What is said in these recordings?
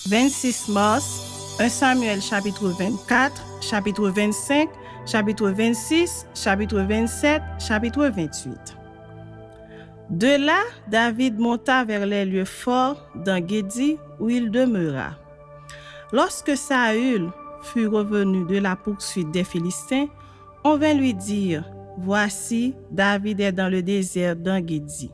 26 mars, 1 Samuel chapitre 24, chapitre 25, chapitre 26, chapitre 27, chapitre 28. De là, David monta vers les lieux forts d'En-Gedi où il demeura. Lorsque Saül fut revenu de la poursuite des Philistins, on vint lui dire, « Voici, David est dans le désert d'En-Gedi. »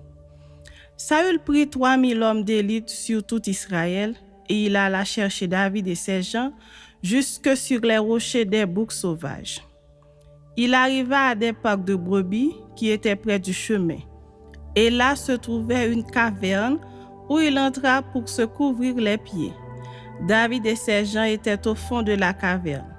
Saül prit 3000 hommes d'élite sur tout Israël, et il alla chercher David et ses gens jusque sur les rochers des boucs sauvages. Il arriva à des parcs de brebis qui étaient près du chemin. Et là se trouvait une caverne où il entra pour se couvrir les pieds. David et ses gens étaient au fond de la caverne.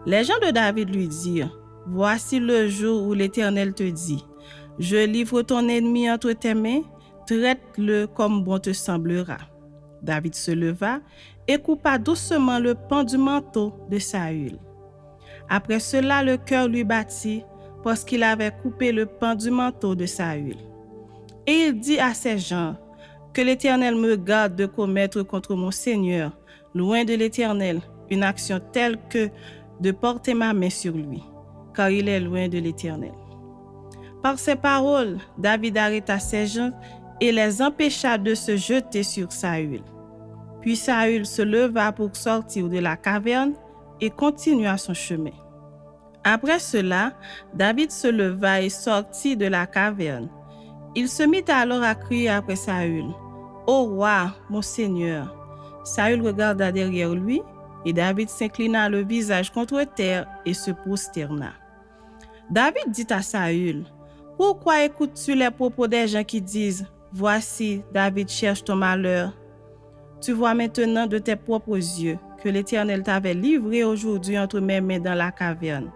Les gens de David lui dirent, « Voici le jour où l'Éternel te dit, « Je livre ton ennemi entre tes mains, traite-le comme bon te semblera. » David se leva et coupa doucement le pan du manteau de Saül. Après cela, le cœur lui battit parce qu'il avait coupé le pan du manteau de Saül. Et il dit à ses gens, « Que l'Éternel me garde de commettre contre mon Seigneur, loin de l'Éternel, une action telle que de porter ma main sur lui, car il est loin de l'Éternel. » Par ces paroles, David arrêta ses gens et les empêcha de se jeter sur Saül. Puis Saül se leva pour sortir de la caverne et continua son chemin. Après cela, David se leva et sortit de la caverne. Il se mit alors à crier après Saül, « Ô roi, mon Seigneur !» Saül regarda derrière lui, et David s'inclina le visage contre terre et se prosterna. David dit à Saül, « Pourquoi écoutes-tu les propos des gens qui disent, « Voici, David cherche ton malheur » Tu vois maintenant de tes propres yeux que l'Éternel t'avait livré aujourd'hui entre mes mains dans la caverne.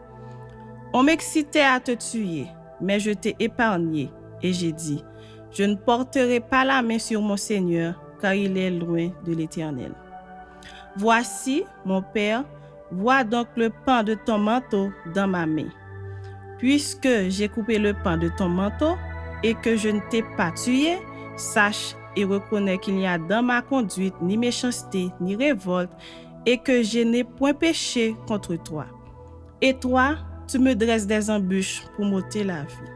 On m'excitait à te tuer, mais je t'ai épargné, et j'ai dit, « Je ne porterai pas la main sur mon Seigneur, car il est loin de l'Éternel. » Voici, mon Père, vois donc le pan de ton manteau dans ma main. Puisque j'ai coupé le pan de ton manteau et que je ne t'ai pas tué, sache et reconnais qu'il n'y a dans ma conduite ni méchanceté ni révolte et que je n'ai point péché contre toi. Et toi, tu me dresses des embûches pour m'ôter la vie.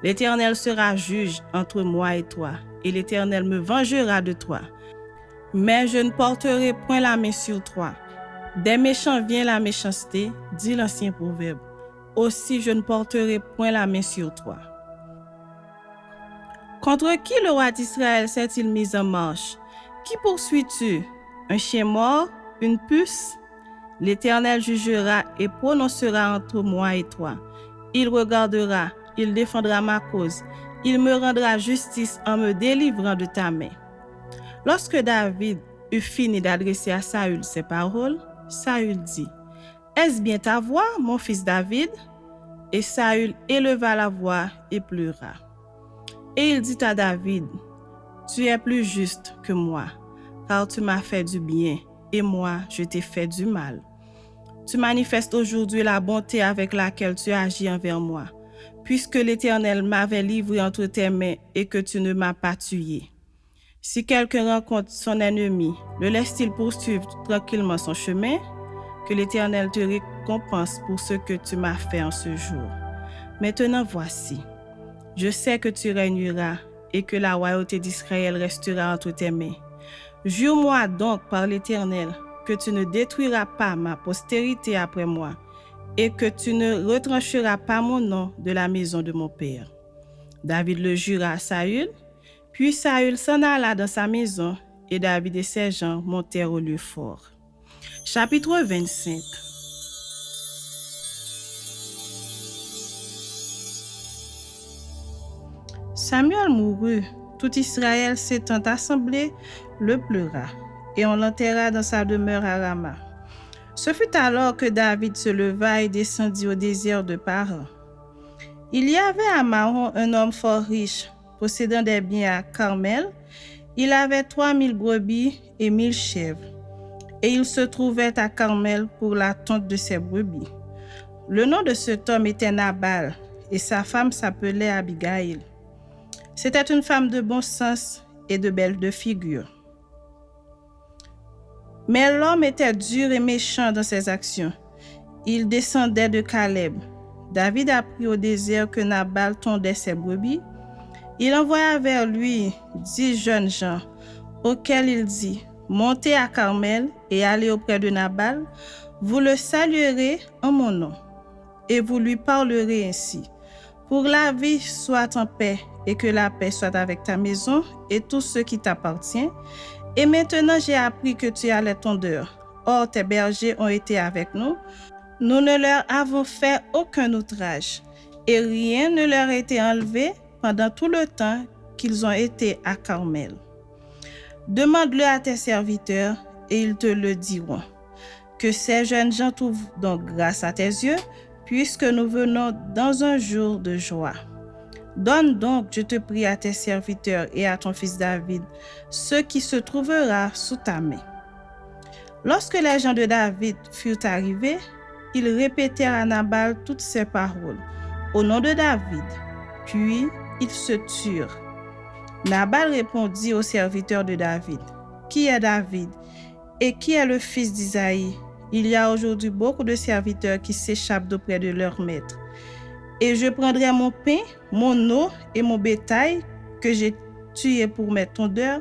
L'Éternel sera juge entre moi et toi, et l'Éternel me vengera de toi. Mais je ne porterai point la main sur toi. Des méchants vient la méchanceté, dit l'ancien proverbe. Aussi je ne porterai point la main sur toi. Contre qui le roi d'Israël s'est-il mis en marche? Qui poursuis-tu? Un chien mort? Une puce? L'Éternel jugera et prononcera entre moi et toi. Il regardera, il défendra ma cause. Il me rendra justice en me délivrant de ta main. Lorsque David eut fini d'adresser à Saül ces paroles, Saül dit, « Est-ce bien ta voix, mon fils David? » Et Saül éleva la voix et pleura. Et il dit à David, « Tu es plus juste que moi, car tu m'as fait du bien, et moi, je t'ai fait du mal. Tu manifestes aujourd'hui la bonté avec laquelle tu agis envers moi, puisque l'Éternel m'avait livré entre tes mains et que tu ne m'as pas tué. Si quelqu'un rencontre son ennemi, le laisse-t-il poursuivre tranquillement son chemin? Que l'Éternel te récompense pour ce que tu m'as fait en ce jour. Maintenant voici, je sais que tu régneras et que la royauté d'Israël restera entre tes mains. Jure-moi donc par l'Éternel que tu ne détruiras pas ma postérité après moi et que tu ne retrancheras pas mon nom de la maison de mon père. » David le jura à Saül, puis Saül s'en alla dans sa maison et David et ses gens montèrent au lieu fort. Chapitre 25. Samuel mourut, tout Israël s'étant assemblé, le pleura, et on l'enterra dans sa demeure à Rama. Ce fut alors que David se leva et descendit au désert de Paran. Il y avait à Maon un homme fort riche, possédant des biens à Carmel. Il avait 3000 brebis et 1000 chèvres, et il se trouvait à Carmel pour la tonte de ses brebis. Le nom de cet homme était Nabal, et sa femme s'appelait Abigail. C'était une femme de bon sens et de belle de figure. Mais l'homme était dur et méchant dans ses actions. Il descendait de Caleb. David apprit au désert que Nabal tondait ses brebis. Il envoya vers lui 10 jeunes gens, auxquels il dit, « Montez à Carmel et allez auprès de Nabal. Vous le saluerez en mon nom, et vous lui parlerez ainsi. Pour la vie soit en paix, et que la paix soit avec ta maison et tout ce qui t'appartient. Et maintenant j'ai appris que tu as les tondeurs. Or tes bergers ont été avec nous. Nous ne leur avons fait aucun outrage, et rien ne leur a été enlevé pendant tout le temps qu'ils ont été à Carmel. Demande-le à tes serviteurs, et ils te le diront. Que ces jeunes gens trouvent donc grâce à tes yeux, puisque nous venons dans un jour de joie. Donne donc, je te prie, à tes serviteurs et à ton fils David, ce qui se trouvera sous ta main. » Lorsque les gens de David furent arrivés, ils répétèrent à Nabal toutes ces paroles au nom de David. Puis ils se turent. Nabal répondit aux serviteurs de David, « Qui est David et qui est le fils d'Isaïe? Il y a aujourd'hui beaucoup de serviteurs qui s'échappent d'auprès de leur maître. Et je prendrai mon pain, mon eau et mon bétail que j'ai tué pour mes tondeurs,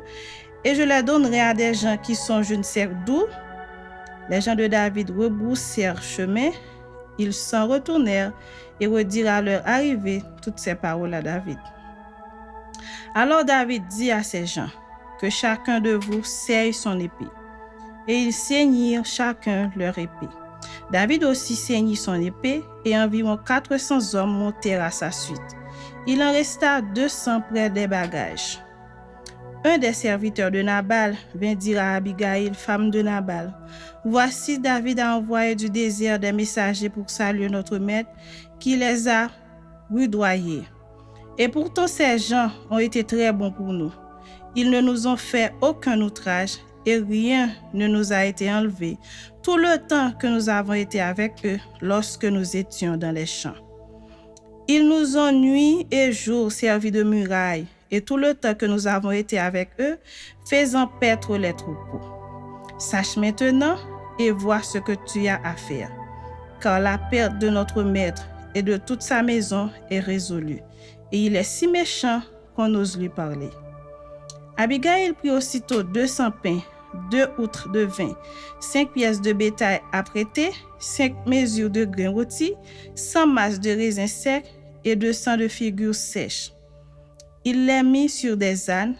et je les donnerai à des gens qui sont je ne sais d'où. » Les gens de David rebroussèrent chemin, ils s'en retournèrent et redirent à leur arrivée toutes ces paroles à David. Alors David dit à ses gens, « Que chacun de vous serre son épée. » Et ils ceignirent chacun leur épée. David aussi ceignit son épée, et environ 400 hommes montèrent à sa suite. Il en resta 200 près des bagages. Un des serviteurs de Nabal vint dire à Abigail, femme de Nabal, « Voici David a envoyé du désert des messagers pour saluer notre maître, qui les a rudoyés. Et pourtant ces gens ont été très bons pour nous. Ils ne nous ont fait aucun outrage, et rien ne nous a été enlevé tout le temps que nous avons été avec eux lorsque nous étions dans les champs. Ils nous ont nuit et jour servi de muraille, et tout le temps que nous avons été avec eux, faisant paître les troupeaux. Sache maintenant et vois ce que tu as à faire, car la perte de notre maître et de toute sa maison est résolue, et il est si méchant qu'on ose lui parler. » Abigail prit aussitôt 200 pains, 2 outres de vin, 5 pièces de bétail apprêtées, 5 mesures de grains rôtis, 100 masses de raisins secs et 200 de figures sèches. Il les mit sur des ânes,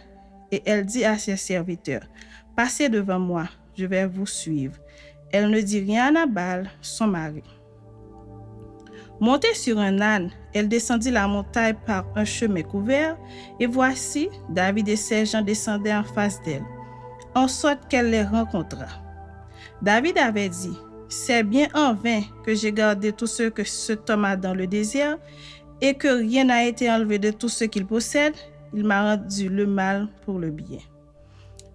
et elle dit à ses serviteurs, « Passez devant moi, je vais vous suivre. » Elle ne dit rien à Nabal, son mari. Montée sur un âne, elle descendit la montagne par un chemin couvert, et voici, David et ses gens descendaient en face d'elle, en sorte qu'elle les rencontra. David avait dit, « C'est bien en vain que j'ai gardé tout ce que cet homme a dans le désert, et que rien n'a été enlevé de tout ce qu'il possède. Il m'a rendu le mal pour le bien.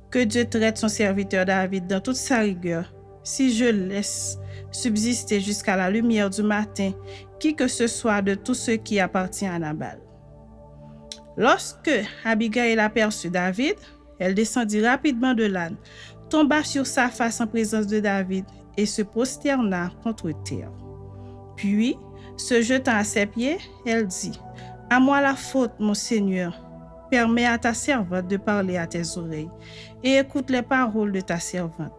Que Dieu traite son serviteur David dans toute sa rigueur, si je laisse subsister jusqu'à la lumière du matin qui que ce soit de tout ce qui appartient à Nabal. » Lorsque Abigail aperçut David, elle descendit rapidement de l'âne, tomba sur sa face en présence de David et se prosterna contre terre. Puis, se jetant à ses pieds, elle dit, « À moi la faute, mon Seigneur. Permets à ta servante de parler à tes oreilles et écoute les paroles de ta servante.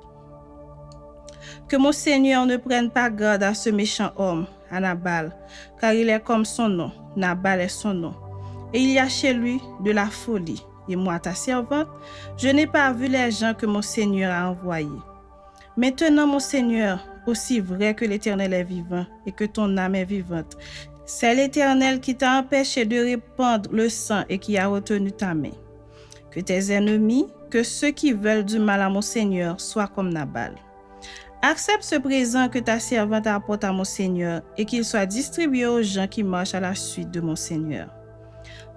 Que mon Seigneur ne prenne pas garde à ce méchant homme, à Nabal, car il est comme son nom, Nabal est son nom. Et il y a chez lui de la folie. Et moi, ta servante, je n'ai pas vu les gens que mon Seigneur a envoyés. Maintenant, mon Seigneur, aussi vrai que l'Éternel est vivant et que ton âme est vivante, c'est l'Éternel qui t'a empêché de répandre le sang et qui a retenu ta main. Que tes ennemis, que ceux qui veulent du mal à mon Seigneur, soient comme Nabal. Accepte ce présent que ta servante apporte à mon Seigneur et qu'il soit distribué aux gens qui marchent à la suite de mon Seigneur.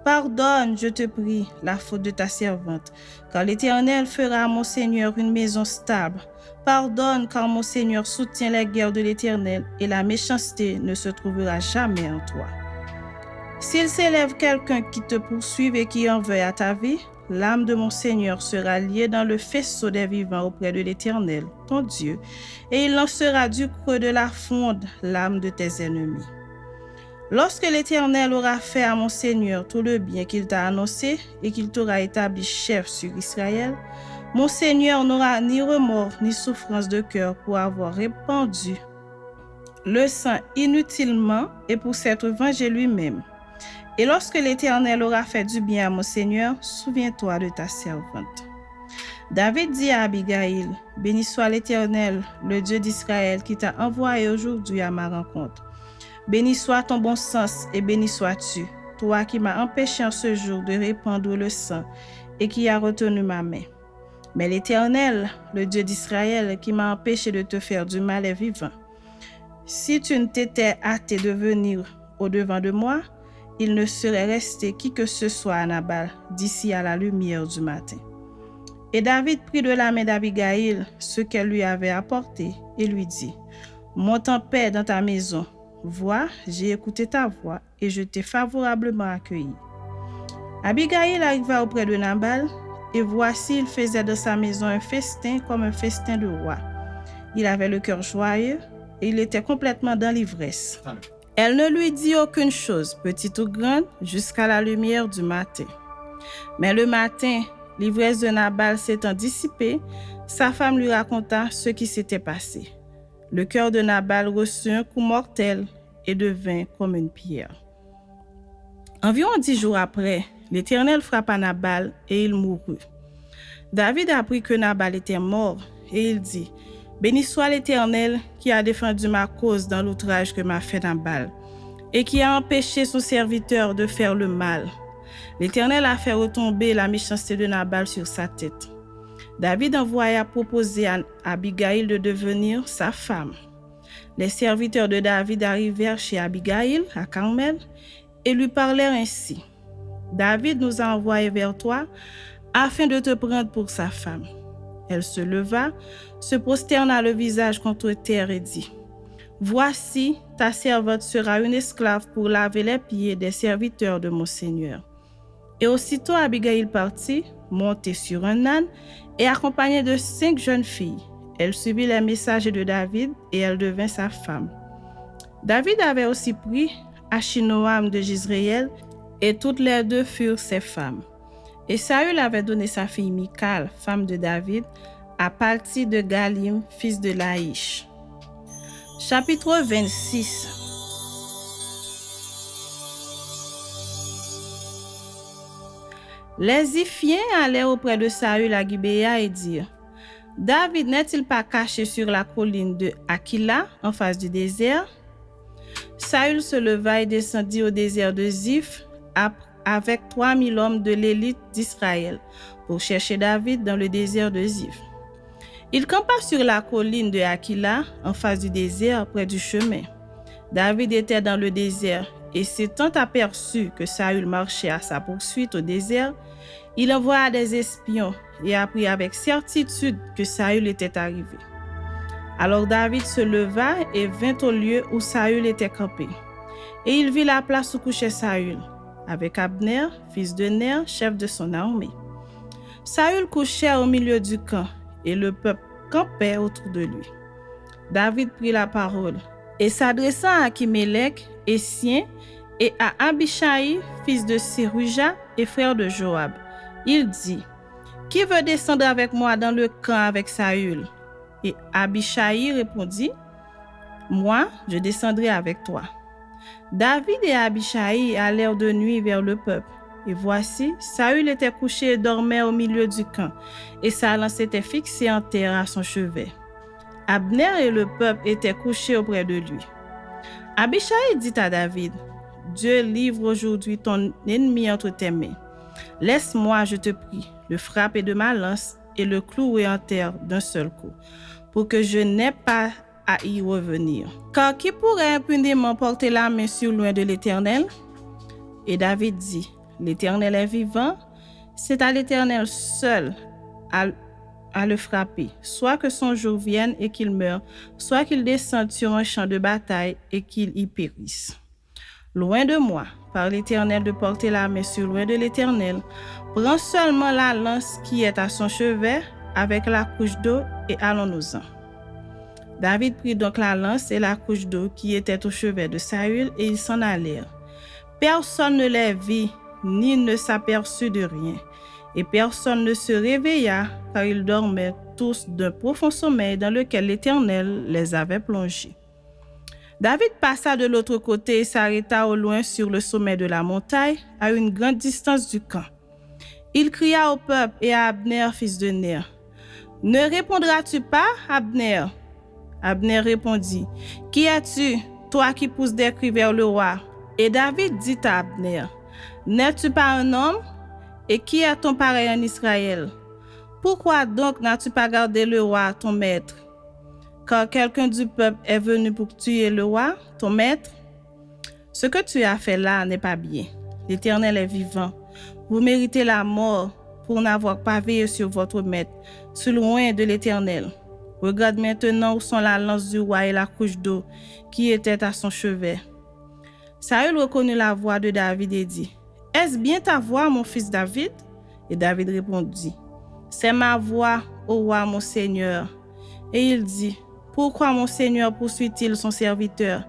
Pardonne, je te prie, la faute de ta servante, car l'Éternel fera à mon Seigneur une maison stable. Pardonne, car mon Seigneur soutient les guerres de l'Éternel et la méchanceté ne se trouvera jamais en toi. S'il s'élève quelqu'un qui te poursuive et qui en veuille à ta vie, l'âme de mon Seigneur sera liée dans le faisceau des vivants auprès de l'Éternel, ton Dieu, et il lancera du creux de la fonde l'âme de tes ennemis. Lorsque l'Éternel aura fait à mon Seigneur tout le bien qu'il t'a annoncé et qu'il t'aura établi chef sur Israël, mon Seigneur n'aura ni remords ni souffrance de cœur pour avoir répandu le sang inutilement et pour s'être vengé lui-même. Et lorsque l'Éternel aura fait du bien à mon Seigneur, souviens-toi de ta servante. David dit à Abigail, « Béni soit l'Éternel, le Dieu d'Israël, qui t'a envoyé aujourd'hui à ma rencontre. Béni soit ton bon sens et béni sois-tu, toi qui m'as empêché en ce jour de répandre le sang et qui as retenu ma main. Mais l'Éternel, le Dieu d'Israël, qui m'a empêché de te faire du mal est vivant. Si tu ne t'étais hâté de venir au-devant de moi, il ne serait resté qui que ce soit à Nabal d'ici à la lumière du matin. » Et David prit de la main d'Abigail ce qu'elle lui avait apporté et lui dit, « Monte en paix dans ta maison. Vois, j'ai écouté ta voix et je t'ai favorablement accueilli. » Abigail arriva auprès de Nabal et voici, il faisait de sa maison un festin comme un festin de roi. Il avait le cœur joyeux et il était complètement dans l'ivresse. Elle ne lui dit aucune chose, petite ou grande, jusqu'à la lumière du matin. Mais le matin, l'ivresse de Nabal s'étant dissipée, sa femme lui raconta ce qui s'était passé. Le cœur de Nabal reçut un coup mortel et devint comme une pierre. Environ 10 jours après, l'Éternel frappa Nabal et il mourut. David apprit que Nabal était mort et il dit, « Béni soit l'Éternel qui a défendu ma cause dans l'outrage que m'a fait Nabal et qui a empêché son serviteur de faire le mal. L'Éternel a fait retomber la méchanceté de Nabal sur sa tête. » David envoya proposer à Abigail de devenir sa femme. Les serviteurs de David arrivèrent chez Abigail à Carmel et lui parlèrent ainsi. « David nous a envoyés vers toi afin de te prendre pour sa femme. » Elle se leva, se prosterna le visage contre terre et dit, « Voici, ta servante sera une esclave pour laver les pieds des serviteurs de mon Seigneur. » Et aussitôt Abigail partit, montée sur un âne et accompagnée de 5 jeunes filles. Elle suivit les messagers de David et elle devint sa femme. David avait aussi pris Achinoam de Jizréel et toutes les deux furent ses femmes. Et Saül avait donné sa fille Michal, femme de David, à Palti de Galim, fils de Laïch. Chapitre 26. Les Ziphiens allèrent auprès de Saül à Gibéa et dirent, « David n'est-il pas caché sur la colline de Aquila, en face du désert? » Saül se leva et descendit au désert de Ziph avec 3000 hommes de l'élite d'Israël pour chercher David dans le désert de Ziph. Il campa sur la colline de Aquila, en face du désert, près du chemin. David était dans le désert et s'étant aperçu que Saül marchait à sa poursuite au désert, il envoya des espions et apprit avec certitude que Saül était arrivé. Alors David se leva et vint au lieu où Saül était campé. Et il vit la place où couchait Saül, avec Abner, fils de Ner, chef de son armée. Saül couchait au milieu du camp et le peuple campait autour de lui. David prit la parole et s'adressant à Akimélec, Essien, et à Abishai, fils de Séruja et frère de Joab, il dit, « Qui veut descendre avec moi dans le camp avec Saül? » Et Abishai répondit, « Moi, je descendrai avec toi. » David et Abishai allèrent de nuit vers le peuple. Et voici, Saül était couché et dormait au milieu du camp, et sa lance était fixée en terre à son chevet. Abner et le peuple étaient couchés auprès de lui. Abishai dit à David, « Dieu livre aujourd'hui ton ennemi entre tes mains. Laisse-moi, je te prie, le frapper de ma lance et le clouer en terre d'un seul coup, pour que je n'aie pas à y revenir. Car qui pourrait impunément porter la main sur loin de l'Éternel? » Et David dit, « L'Éternel est vivant, c'est à l'Éternel seul à le frapper, soit que son jour vienne et qu'il meure, soit qu'il descende sur un champ de bataille et qu'il y périsse. » Loin de moi, par l'Éternel, de porter la main sur loin de l'Éternel. Prends seulement la lance qui est à son chevet avec la couche d'eau et allons-nous-en. David prit donc la lance et la couche d'eau qui étaient au chevet de Saül et ils s'en allèrent. Personne ne les vit, ni ne s'aperçut de rien. Et personne ne se réveilla, car ils dormaient tous d'un profond sommeil dans lequel l'Éternel les avait plongés. David passa de l'autre côté et s'arrêta au loin sur le sommet de la montagne, à une grande distance du camp. Il cria au peuple et à Abner, fils de Ner. « Ne répondras-tu pas, Abner ?» Abner répondit, « Qui es-tu, toi qui pousses des cris vers le roi ?» Et David dit à Abner, « N'es-tu pas un homme? Et qui est ton pareil en Israël? Pourquoi donc n'as-tu pas gardé le roi, ton maître? Car quelqu'un du peuple est venu pour tuer le roi, ton maître? Ce que tu as fait là n'est pas bien. L'Éternel est vivant. Vous méritez la mort pour n'avoir pas veillé sur votre maître, si loin de l'Éternel. Regarde maintenant où sont la lance du roi et la couche d'eau qui étaient à son chevet. » Saül reconnut la voix de David et dit, « Est-ce bien ta voix, mon fils David? » Et David répondit, « C'est ma voix, ô roi, mon Seigneur. » Et il dit, « Pourquoi mon Seigneur poursuit-il son serviteur?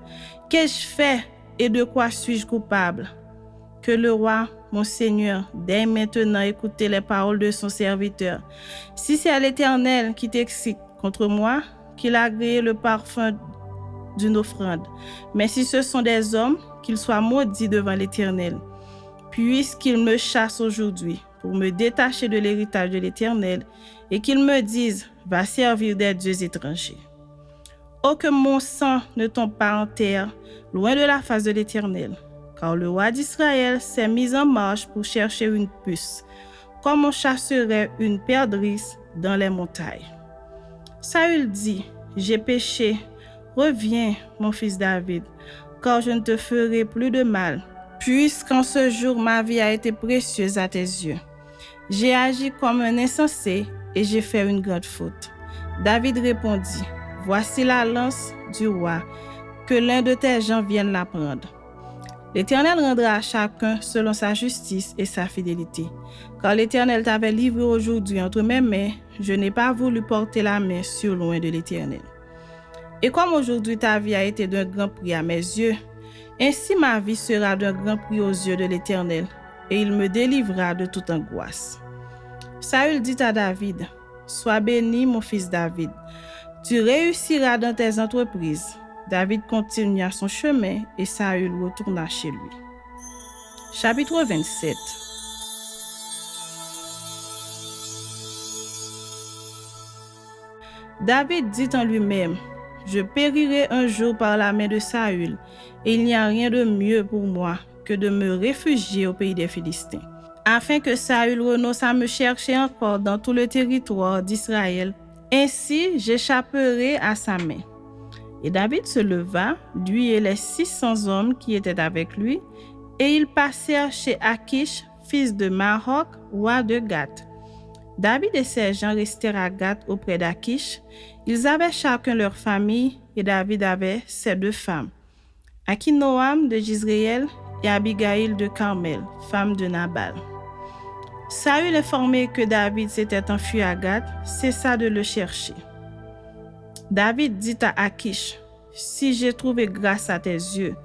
Qu'ai-je fait et de quoi suis-je coupable? Que le roi, mon Seigneur, daigne maintenant écouter les paroles de son serviteur. Si c'est l'Éternel qui t'excite contre moi, qu'il a agréé le parfum d'une offrande. Mais si ce sont des hommes, qu'ils soient maudits devant l'Éternel. Puisqu'ils me chassent aujourd'hui pour me détacher de l'héritage de l'Éternel et qu'ils me disent, va servir des dieux étrangers. Oh, que mon sang ne tombe pas en terre, loin de la face de l'Éternel. Car le roi d'Israël s'est mis en marche pour chercher une puce, comme on chasserait une perdrix dans les montagnes. Saül dit, j'ai péché, reviens, mon fils David, car je ne te ferai plus de mal, puisqu'en ce jour ma vie a été précieuse à tes yeux. J'ai agi comme un insensé et j'ai fait une grande faute. David répondit, voici la lance du roi, que l'un de tes gens vienne la prendre. L'Éternel rendra à chacun selon sa justice et sa fidélité. Car l'Éternel t'avait livré aujourd'hui entre mes mains, je n'ai pas voulu porter la main sur loin de l'Éternel. Et comme aujourd'hui ta vie a été d'un grand prix à mes yeux, ainsi ma vie sera d'un grand prix aux yeux de l'Éternel, et il me délivrera de toute angoisse. Saül dit à David, sois béni, mon fils David, tu réussiras dans tes entreprises. David continua son chemin et Saül retourna chez lui. Chapitre 27. David dit en lui-même, je périrai un jour par la main de Saül, et il n'y a rien de mieux pour moi que de me réfugier au pays des Philistins, afin que Saül renonce à me chercher encore dans tout le territoire d'Israël. Ainsi, j'échapperai à sa main. Et David se leva, lui et les 600 hommes qui étaient avec lui, et ils passèrent chez Achish, fils de Maroc, roi de Gath. David et ses gens restèrent à Gath auprès d'Achish. Ils avaient chacun leur famille, et David avait ses 2 femmes, Akinoam de Jizréel et Abigail de Carmel, femme de Nabal. Saül, informé que David s'était enfui à Gath, cessa de le chercher. David dit à Achish, si j'ai trouvé grâce à tes yeux,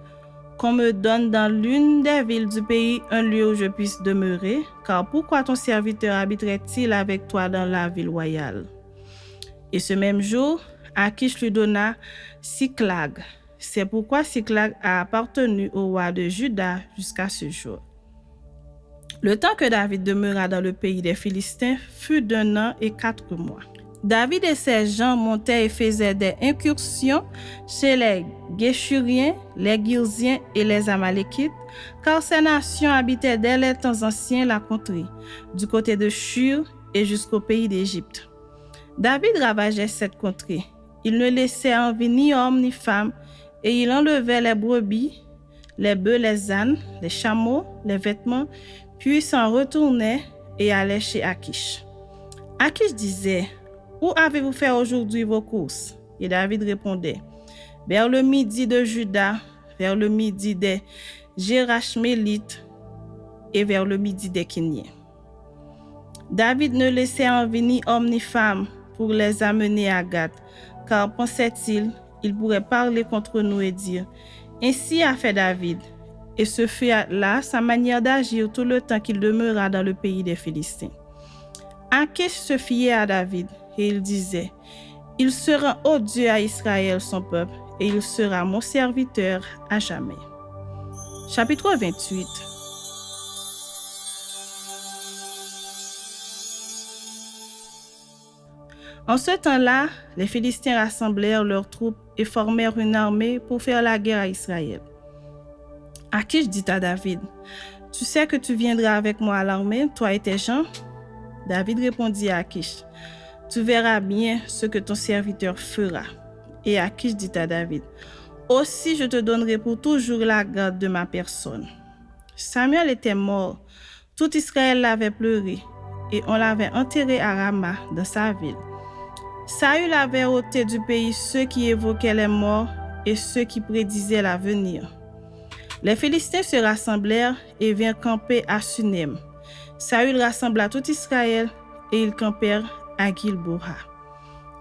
qu'on me donne dans l'une des villes du pays un lieu où je puisse demeurer, car pourquoi ton serviteur habiterait-il avec toi dans la ville royale? Et ce même jour, Achish lui donna Siklag. C'est pourquoi Siklag a appartenu au roi de Juda jusqu'à ce jour. Le temps que David demeura dans le pays des Philistins fut d'1 an et 4 mois. David et ses gens montaient et faisaient des incursions chez les Géshuriens, les Girziens et les Amalékites, car ces nations habitaient dès les temps anciens la contrée, du côté de Shur et jusqu'au pays d'Égypte. David ravageait cette contrée. Il ne laissait en vie ni homme ni femme, et il enlevait les brebis, les bœufs, les ânes, les chameaux, les vêtements, puis s'en retournait et allait chez Achish. Achish disait, où avez-vous fait aujourd'hui vos courses? Et David répondait, vers le midi de Juda, vers le midi des Jérachmélite et vers le midi des Kéniens. David ne laissait en vie ni homme ni femme pour les amener à Gath, car pensait-il, il pourrait parler contre nous et dire « Ainsi a fait David ». Et ce fut là sa manière d'agir tout le temps qu'il demeura dans le pays des Philistins. Akish se fiait à David et il disait « Il sera odieux à Israël, son peuple, et il sera mon serviteur à jamais. » Chapitre 28. En ce temps-là, les Philistins rassemblèrent leurs troupes et formèrent une armée pour faire la guerre à Israël. Akish dit à David, « Tu sais que tu viendras avec moi à l'armée, toi et tes gens ?» David répondit à Akish, « Tu verras bien ce que ton serviteur fera. » Et Akish dit à David, « Aussi je te donnerai pour toujours la garde de ma personne. » Samuel était mort, tout Israël l'avait pleuré, et on l'avait enterré à Rama, dans sa ville. Saül avait ôté du pays ceux qui évoquaient les morts et ceux qui prédisaient l'avenir. Les Philistins se rassemblèrent et vinrent camper à Sunem. Saül rassembla tout Israël et ils campèrent à Gilboa.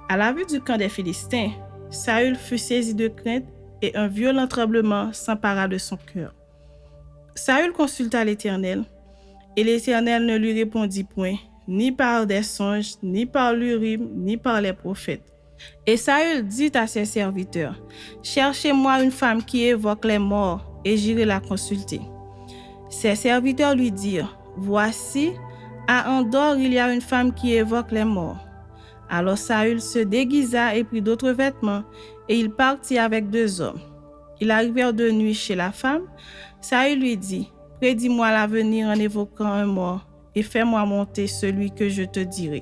À la vue du camp des Philistins, Saül fut saisi de crainte et un violent tremblement s'empara de son cœur. Saül consulta l'Éternel et l'Éternel ne lui répondit point, ni par des songes, ni par l'Urim, ni par les prophètes. Et Saül dit à ses serviteurs, « Cherchez-moi une femme qui évoque les morts, et j'irai la consulter. » Ses serviteurs lui dirent, « Voici, à Endor il y a une femme qui évoque les morts. » Alors Saül se déguisa et prit d'autres vêtements, et il partit avec 2 hommes. Ils arrivèrent de nuit chez la femme. Saül lui dit, « Prédis-moi l'avenir en évoquant un mort, et fais-moi monter celui que je te dirai. »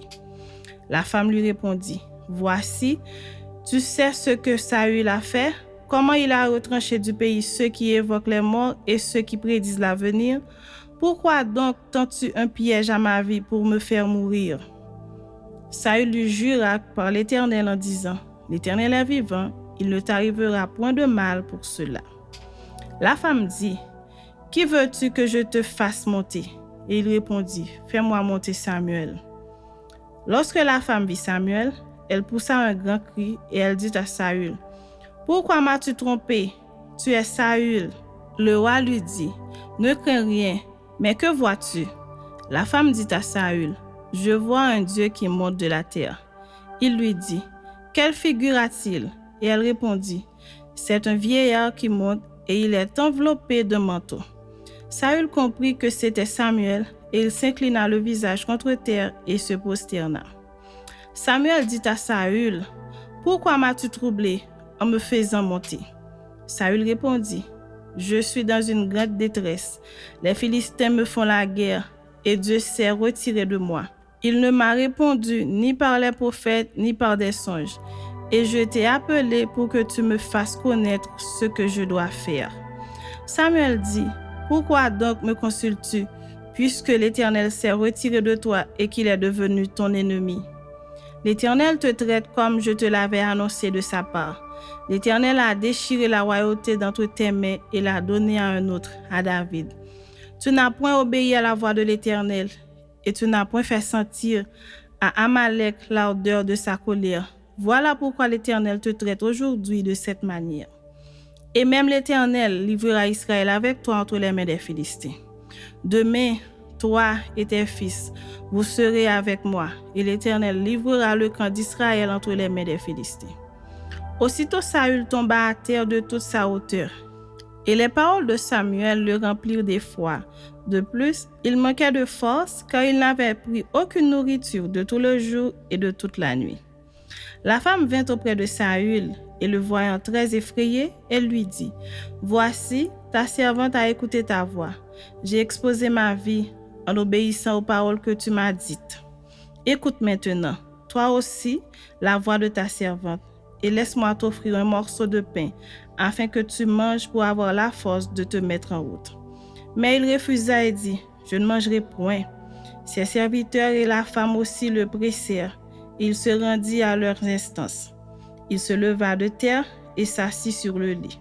La femme lui répondit, « Voici, tu sais ce que Saül a fait, comment il a retranché du pays ceux qui évoquent les morts et ceux qui prédisent l'avenir. Pourquoi donc tends-tu un piège à ma vie pour me faire mourir? » Saül lui jura par l'Éternel en disant, « L'Éternel est vivant, il ne t'arrivera point de mal pour cela. » La femme dit, « Qui veux-tu que je te fasse monter? » Et il répondit, « Fais-moi monter Samuel. » Lorsque la femme vit Samuel, elle poussa un grand cri et elle dit à Saül, « Pourquoi m'as-tu trompé? Tu es Saül. » Le roi lui dit, « Ne crains rien, mais que vois-tu? » La femme dit à Saül, « Je vois un Dieu qui monte de la terre. » Il lui dit, « Quelle figure a-t-il? » Et elle répondit, « C'est un vieillard qui monte et il est enveloppé de manteau. » Saül comprit que c'était Samuel et il s'inclina le visage contre terre et se prosterna. Samuel dit à Saül, « Pourquoi m'as-tu troublé en me faisant monter? » Saül répondit, « Je suis dans une grande détresse. Les Philistins me font la guerre et Dieu s'est retiré de moi. Il ne m'a répondu ni par les prophètes ni par des songes. Et je t'ai appelé pour que tu me fasses connaître ce que je dois faire. » Samuel dit, « Pourquoi donc me consultes-tu, puisque l'Éternel s'est retiré de toi et qu'il est devenu ton ennemi? L'Éternel te traite comme je te l'avais annoncé de sa part. L'Éternel a déchiré la royauté d'entre tes mains et l'a donnée à un autre, à David. Tu n'as point obéi à la voix de l'Éternel, et tu n'as point fait sentir à Amalek l'ardeur de sa colère. Voilà pourquoi l'Éternel te traite aujourd'hui de cette manière. Et même l'Éternel livrera Israël avec toi entre les mains des Philistins. Demain, toi et tes fils, vous serez avec moi, et l'Éternel livrera le camp d'Israël entre les mains des Philistins. » Aussitôt Saül tomba à terre de toute sa hauteur, et les paroles de Samuel le remplirent d'effroi. De plus, il manquait de force, car il n'avait pris aucune nourriture de tout le jour et de toute la nuit. La femme vint auprès de Saül, et le voyant très effrayé, elle lui dit, « Voici, ta servante a écouté ta voix. J'ai exposé ma vie en obéissant aux paroles que tu m'as dites. Écoute maintenant, toi aussi, la voix de ta servante, et laisse-moi t'offrir un morceau de pain, afin que tu manges pour avoir la force de te mettre en route. » Mais il refusa et dit, « Je ne mangerai point. » Ses serviteurs et la femme aussi le pressèrent, et il se rendit à leurs instances. Il se leva de terre et s'assit sur le lit.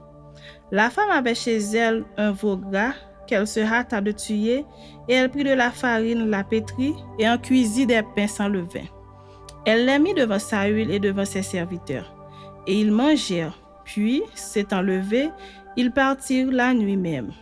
La femme avait chez elle un veau gras qu'elle se hâta de tuer, et elle prit de la farine, la pétrit, et en cuisit des pains sans levain. Elle les mit devant Saül et devant ses serviteurs, et ils mangèrent. Puis, s'étant levés, ils partirent la nuit même.